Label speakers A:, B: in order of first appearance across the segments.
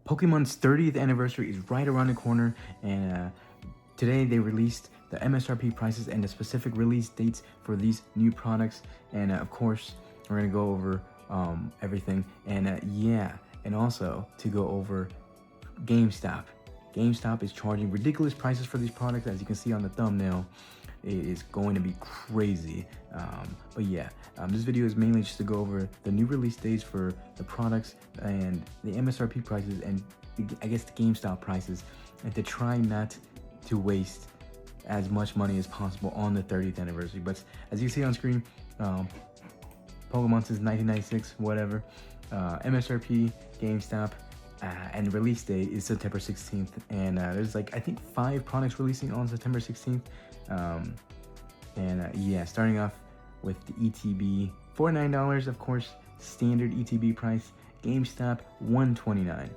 A: Pokemon's 30th anniversary is right around the corner, and today they released the MSRP prices and the specific release dates for these new products. And of course, we're gonna go over everything. And yeah, and also to go over GameStop. GameStop is charging ridiculous prices for these products, as you can see on the thumbnail. It is going to be crazy. But yeah, this video is mainly just to go over the new release dates for the products and the MSRP prices and I guess the GameStop prices, and to try not to waste as much money as possible on the 30th anniversary. But as you see on screen, Pokemon since 1996, whatever. MSRP, GameStop, and release date is September 16th. And there's like, I think 5 products releasing on September 16th. Yeah, starting off with the ETB, $49, of course, standard ETB price. GameStop, $129.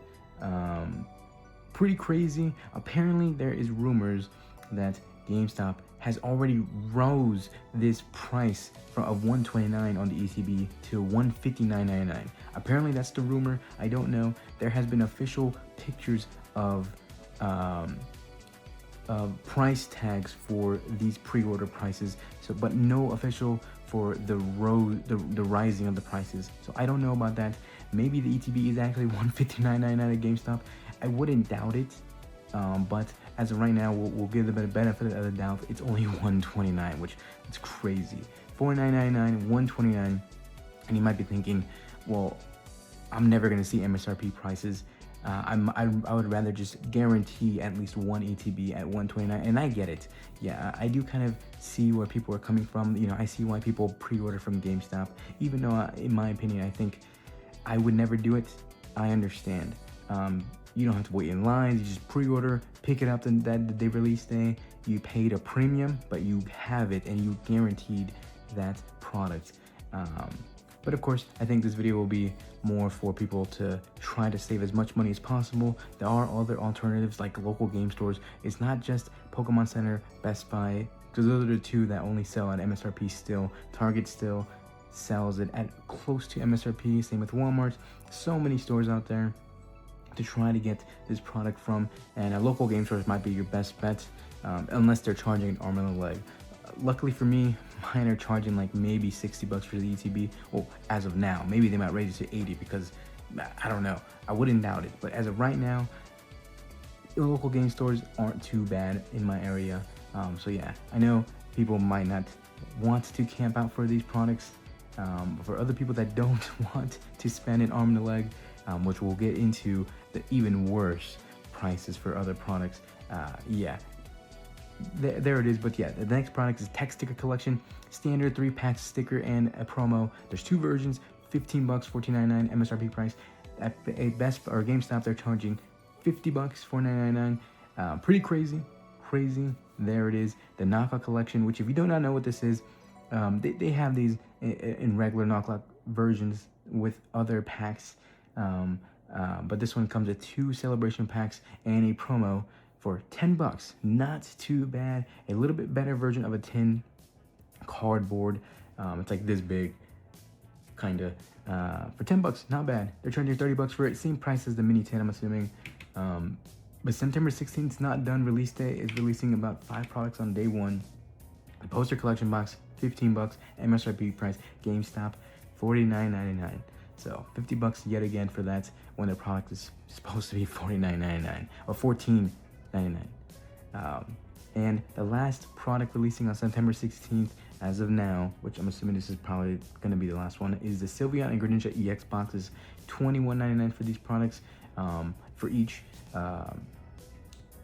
A: Pretty crazy. Apparently there is rumors that GameStop has already rose this price of $129 on the ETB to $159.99. Apparently that's the rumor. I don't know. There has been official pictures of price tags for these pre-order prices, so but no official for the rising of the prices. So I don't know about that. Maybe the ETB is actually $159.99 at GameStop. I wouldn't doubt it, but as of right now, we'll give the benefit of the doubt. It's only $129, which is crazy. $49.99, $129, and you might be thinking, well, I'm never gonna see MSRP prices. I would rather just guarantee at least one ETB at $129, and I get it. Yeah, I do kind of see where people are coming from. You know, I see why people pre-order from GameStop, even though in my opinion, I think I would never do it. I understand. You don't have to wait in lines. You just pre-order, pick it up the day release day. You paid a premium, but you have it and you guaranteed that product. But of course, I think this video will be more for people to try to save as much money as possible. There are other alternatives like local game stores. It's not just Pokemon Center, Best Buy, because those are the two that only sell at MSRP still. Target still sells it at close to MSRP, same with Walmart. So many stores out there to try to get this product from, and local game stores might be your best bet, unless they're charging an arm and a leg. Luckily for me, mine are charging like maybe $60 for the ETB. Well, as of now, maybe they might raise it to 80 because I don't know. I wouldn't doubt it, but as of right now, the local game stores aren't too bad in my area. So yeah, I know people might not want to camp out for these products. But for other people that don't want to spend an arm and a leg, which we'll get into the even worse prices for other products. Yeah, there it is. But yeah, the next product is Tech Sticker Collection, standard 3-pack sticker and a promo. There's 2 versions, $15, $14.99 MSRP price. At Best or GameStop, they're charging $50, $49.99. Pretty crazy. There it is, the Knockout Collection, which if you do not know what this is, they have these in regular knockout versions with other packs, but this one comes with 2 celebration packs and a promo for $10. Not too bad. A little bit better version of a tin cardboard. It's like this big, kind of, for $10. Not bad. They're charging $30 for it. Same price as the mini tin, I'm assuming. But September 16th is not done. Release day is releasing about 5 products on day 1. The poster collection box, $15. MSRP price, GameStop, $49.99. So $50 yet again for that, when the product is supposed to be $49.99 or $14.99. And the last product releasing on September 16th, as of now, which I'm assuming this is probably going to be the last one, is the Sylveon and Greninja EX boxes, $21.99 for these products, for each.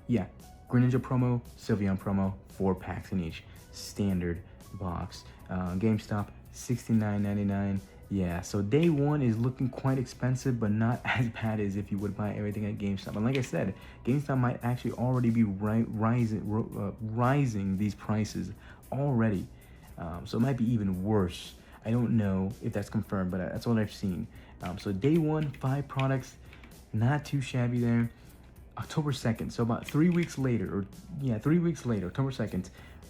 A: Yeah, Greninja promo, Sylveon promo, 4 packs in each standard box. GameStop, $69.99. Yeah, so day 1 is looking quite expensive, but not as bad as if you would buy everything at GameStop. And like I said, GameStop might actually already be rising these prices already. So it might be even worse. I don't know if that's confirmed, but that's what I've seen. So day 1, 5 products, not too shabby there. October 2nd, so about 3 weeks later, October 2nd,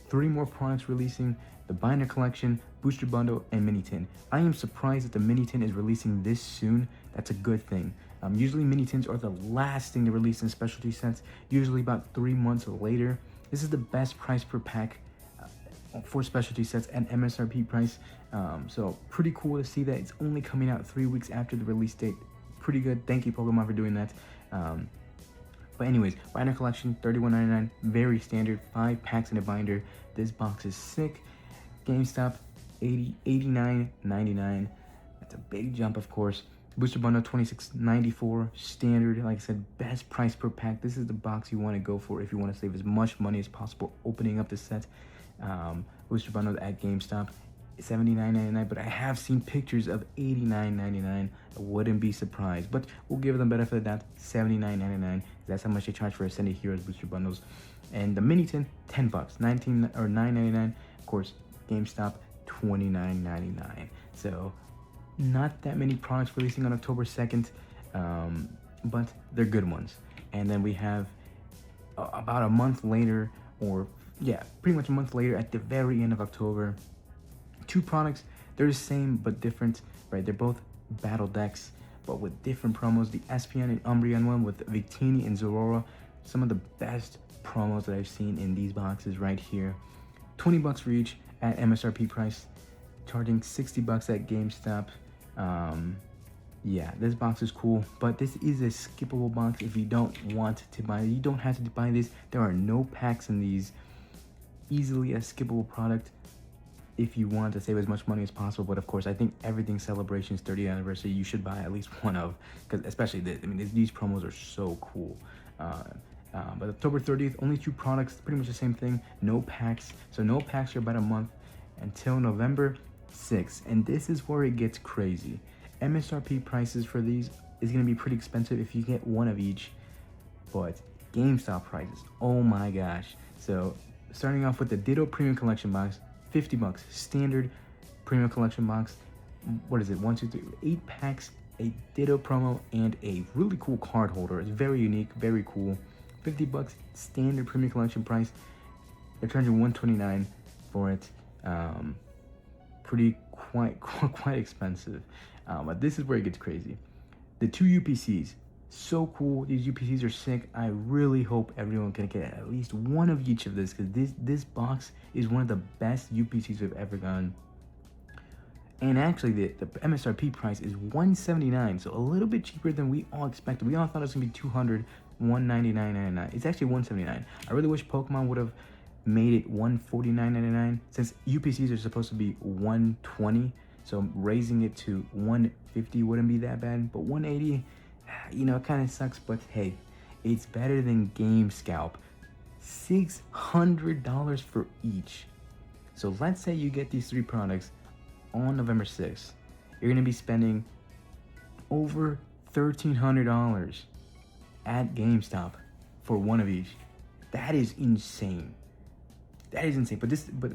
A: 3 more products releasing: the Binder Collection, Booster Bundle, and Mini Tin. I am surprised that the Mini Tin is releasing this soon. That's a good thing. Usually mini tins are the last thing to release in specialty sets, usually about 3 months later. This is the best price per pack for specialty sets at MSRP price. So pretty cool to see that it's only coming out 3 weeks after the release date. Pretty good. Thank you, Pokemon, for doing that. But anyways, binder collection, $31.99, very standard, 5 packs in a binder. This box is sick. GameStop, $89.99. That's a big jump, of course. Booster bundle, $26.94, standard. Like I said, best price per pack. This is the box you want to go for if you want to save as much money as possible opening up the set. Booster bundle at GameStop, $79.99, but I have seen pictures of $89.99. I wouldn't be surprised, but we'll give them benefit of that. $79.99. That's how much they charge for Ascended Heroes booster bundles. And the mini tin, $10, $9.99. Of course, GameStop, $29.99. So not that many products releasing on October 2nd, but they're good ones. And then we have about a month later, or yeah, pretty much a month later, at the very end of October, 2 products. They're the same but different, right? They're both battle decks, but with different promos. The Espeon and Umbreon one with Victini and Zorora. Some of the best promos that I've seen in these boxes right here. $20 for each at MSRP price, charging $60 at GameStop. Yeah, this box is cool, but this is a skippable box if you don't want to buy it. You don't have to buy this. There are no packs in these. Easily a skippable product if you want to save as much money as possible. But of course, I think everything Celebration's 30th anniversary you should buy at least one of, because especially these promos are so cool. But October 30th, only 2 products, pretty much the same thing. No packs, so no packs for about a month until November 6th, and this is where it gets crazy. MSRP prices for these is going to be pretty expensive if you get one of each, but GameStop prices, oh my gosh. So starting off with the Ditto Premium Collection box, $50, standard Premium Collection box. What is it? 1, 2, 3, 8 packs, a Ditto promo, and a really cool card holder. It's very unique, very cool. $50, standard Premium Collection price. They're charging $129 for it. Quite expensive. But this is where it gets crazy. The 2 UPCs, so cool. These UPCs are sick. I really hope everyone can get at least one of each of this, because this box is one of the best UPCs we've ever gotten. And actually, the MSRP price is $179, so a little bit cheaper than we all expected. We all thought it was gonna be $200, $199.99. It's actually $179. I really wish Pokemon would have made it $149.99, since UPCs are supposed to be $120. So raising it to $150 wouldn't be that bad, but $180, you know, it kind of sucks. But hey, it's better than GameScalp. $600 for each. So let's say you get these 3 products on November 6th. You're gonna be spending over $1,300 at GameStop for one of each. That is insane. That is insane. But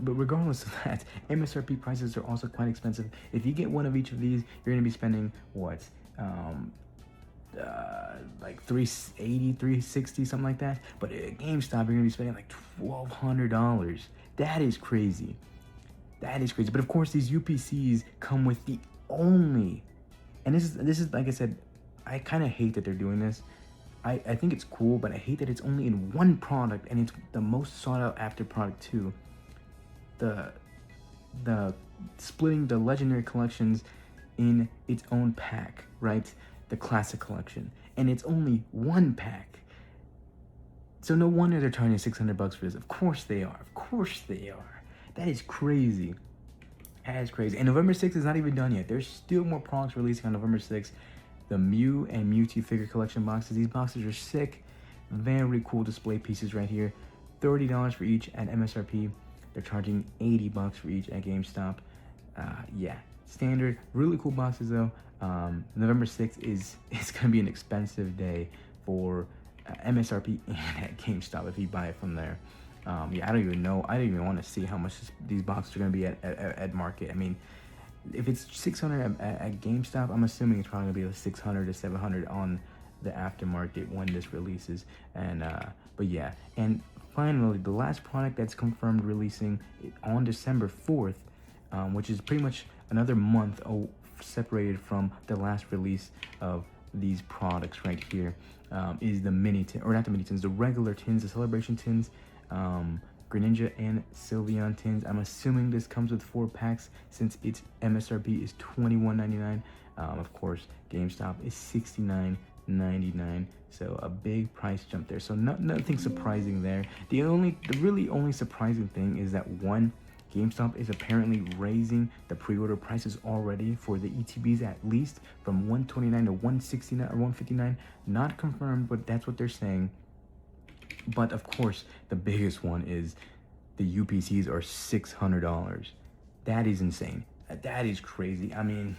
A: regardless of that, MSRP prices are also quite expensive. If you get one of each of these, you're gonna be spending what? Like $380, $360, something like that. But at GameStop, you're gonna be spending like $1,200. That is crazy. That is crazy. But of course, these UPCs come with the only, and this is like I said, I kind of hate that they're doing this. I think it's cool, but I hate that it's only in one product, and it's the most sought out after product too. The splitting the legendary collections in its own pack, right? The classic collection, and it's only one pack. So no wonder they're charging $600 for this. Of course they are. Of course they are. That is crazy. That is crazy. And November 6th is not even done yet. There's still more products releasing on November 6th. The Mew and Mewtwo figure collection boxes. These boxes are sick. Very cool display pieces right here. $30 for each at MSRP. They're charging $80 for each at GameStop. Yeah, standard. Really cool boxes though. November 6th is gonna be an expensive day for MSRP and at GameStop if you buy it from there. Yeah, I don't even know. I don't even want to see how much these boxes are gonna be at market. I mean, if it's $600 at GameStop, I'm assuming it's probably gonna be like $600 to $700 on the aftermarket when this releases. And but yeah, and finally, the last product that's confirmed releasing on December 4th, which is pretty much another month separated from the last release of these products right here is the mini tin, or not the mini tins, the regular tins, the celebration tins, Greninja and Sylveon tins. I'm assuming this comes with 4 packs since its MSRP is $21.99. Of course, GameStop is $69.99, so a big price jump there. So nothing surprising there. The really only surprising thing is that one, GameStop is apparently raising the pre-order prices already for the ETBs, at least from $129 to $169 or $159. Not confirmed, but that's what they're saying. But of course, the biggest one is the UPCs are $600. That is insane. That is crazy. I mean,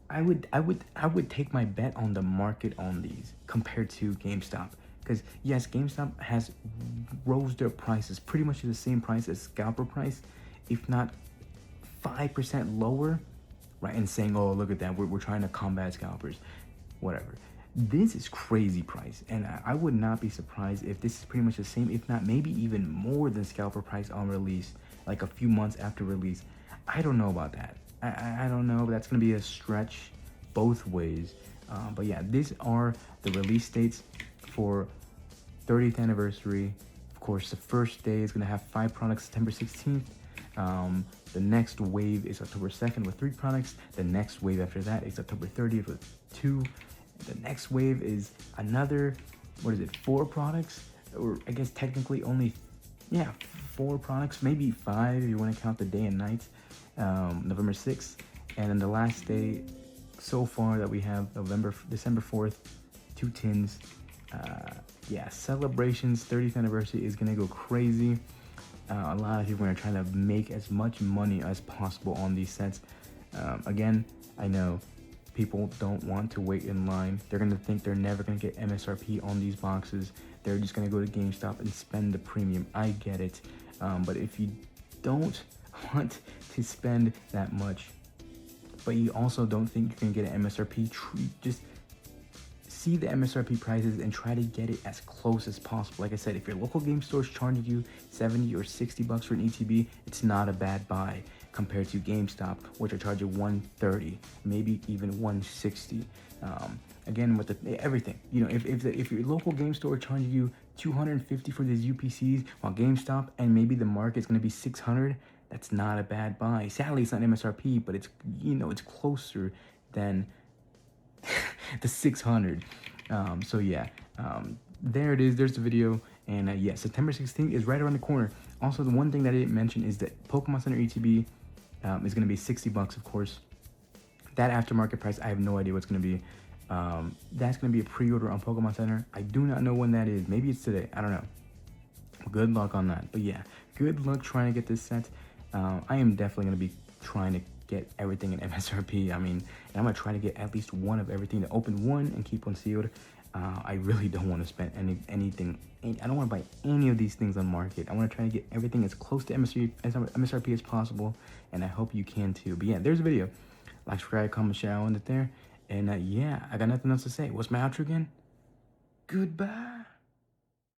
A: I would take my bet on the market on these compared to GameStop. Because yes, GameStop has rose their prices pretty much to the same price as scalper price, if not 5% lower, right? And saying, oh, look at that, we're trying to combat scalpers, whatever. This is crazy price, and I would not be surprised if this is pretty much the same, if not maybe even more than scalper price on release, like a few months after release. I don't know about that. I don't know. That's gonna be a stretch both ways. But yeah, these are the release dates for 30th anniversary. Of course, the first day is gonna have 5 products, September 16th. The next wave is October 2nd with 3 products. The next wave after that is October 30th with 2. The next wave is another, 4 products? Or I guess technically only, 4 products, maybe 5 if you want to count the day and night, November 6th. And then the last day so far that we have, December 4th, 2 tins. Celebrations, 30th anniversary is gonna go crazy. A lot of people are trying to make as much money as possible on these sets. Again, I know people don't want to wait in line. They're gonna think they're never gonna get MSRP on these boxes. They're just gonna go to GameStop and spend the premium. I get it, but if you don't want to spend that much, but you also don't think you're gonna get an MSRP, just see the MSRP prices and try to get it as close as possible. Like I said, if your local game store is charging you 70 or 60 bucks for an ETB, it's not a bad buy compared to GameStop, which are charging 130, maybe even 160. Again, with everything, if your local game store is charging you 250 for these UPCs, while GameStop and maybe the market's gonna be 600, that's not a bad buy. Sadly, it's not MSRP, but it's it's closer than the 600. There it is. There's the video. And September 16th is right around the corner. Also, the one thing that I didn't mention is that Pokemon Center ETB is going to be 60 bucks, of course. That aftermarket price, I have no idea what's going to be. That's going to be a pre-order on Pokemon Center. I do not know when that is. Maybe it's today. I don't know. Good luck on that. But yeah, good luck trying to get this set. I am definitely going to be trying to get everything in MSRP. I mean, and I'm gonna try to get at least one of everything, to open one and keep one sealed. I really don't want to spend anything. I don't want to buy any of these things on market. I want to try to get everything as close to MSRP as possible, and I hope you can too. But yeah, there's a video. Like, subscribe, comment, share, I want it there. And I got nothing else to say. What's my outro again? Goodbye.